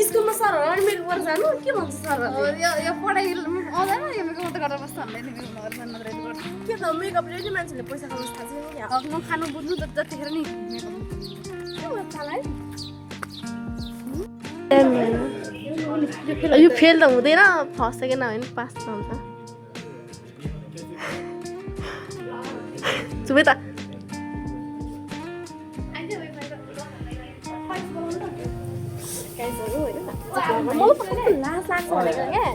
स्कुलमा सरहरू मेकअप गरेर जानु के भन्छ सरहरू यो पढाइ आउँदैन यो मेकअप त गरेर बस्छ हामीले नि मेकअप नगरेर मात्रै के त मेकअपले नि मान्छेले पैसा कमाउनु थाल्छ नि क्या आफ्नो खानु बुझ्नु जतिखेर नि मेकअप के भन्छ थाहा यो फेल त हुँदैन फर्स्ट सेकेन्ड होइन पास त हुन्छ चुपे त लास लाग्छ भनेको क्या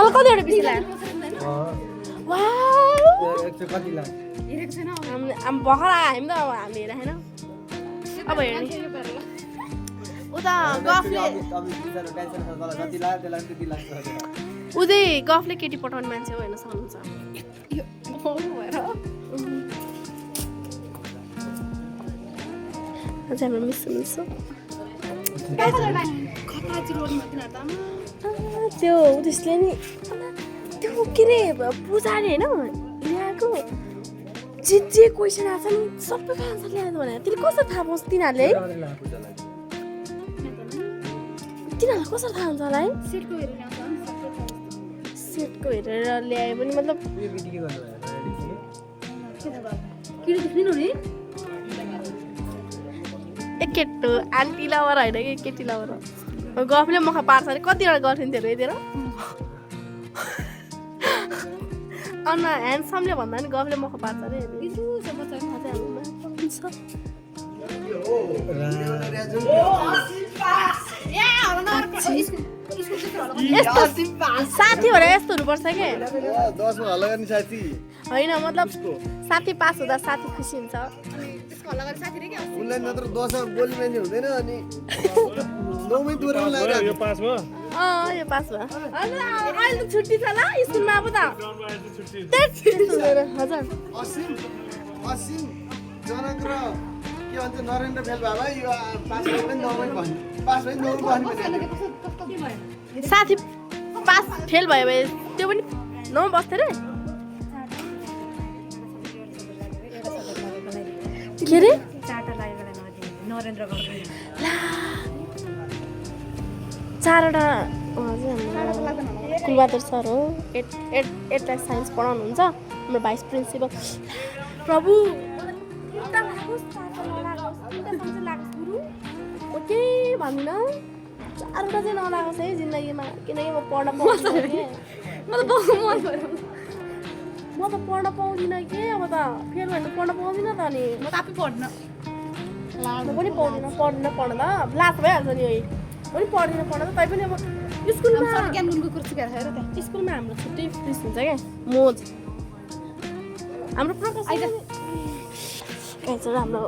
कतिवटा पिस लाग्यो भर्खर आयो हामी त अब हामी हेरेको छैन अब हेर्ने उता गफले उदय गफले केटी पठाउने मान्छे हो हेर्न सक्नुहुन्छ हाम्रो मिस हुनुहुन्छ त्यो त्यसले नि त्यो के अरे पूजाले होइन ल्याएको जे क्वेसन आएको छ नि सबैको आन्सर ल्याएको भने त्यसले कसरी थाहा पाउँछ तिनीहरूले है तिनीहरूलाई कसरी थाहा हुन्छ होला है सेटको हेरेर ल्यायो भने मतलब केटो आन्टी लवर होइन कि केटी लवर गफले मखा पार्छ अरे कतिवटा गर्लफ्रेन्डहरू यतिर अन्ना ह्यान्डसमले भन्दा पनि गफले मखा पार्छ अरे साथीहरू यस्तो हुनुपर्छ क्या होइन मतलब साथी पास हुँदा साथी खुसी हुन्छ यो पास भयो यो पास भयो अहिले त छुट्टी छ ल स्कुलमा अब त हजुर नरेन्द्र फेल बाबा यो साथी पास फेल भयो भने त्यो पनि नौ बस्थ्यो रे के अरे चारवटा कुलबहादुर सर हो एट साइन्स पढाउनुहुन्छ हाम्रो भाइस प्रिन्सिपल प्रभु केही भन्दिनँ चारवटा चाहिँ नलागोस् है जिन्दगीमा किनकि म पढ्न पाउँदिनँ म त पढ्न पाउँदिनँ के अब त फेल भने पढ्न पाउँदिनँ त अनि म त आफै पढ्न म पनि पाउँदिनँ पढ्न त लास्ट भइहाल्छ नि है पनि पढ्दिनँ पढ्न त तै पनि अब स्कुलमा ज्ञान गुणको कुर्सी सिकाएर हेर त स्कुलमा हाम्रो छुट्टै फिस हुन्छ क्या मोज हाम्रो प्रकाश हाम्रो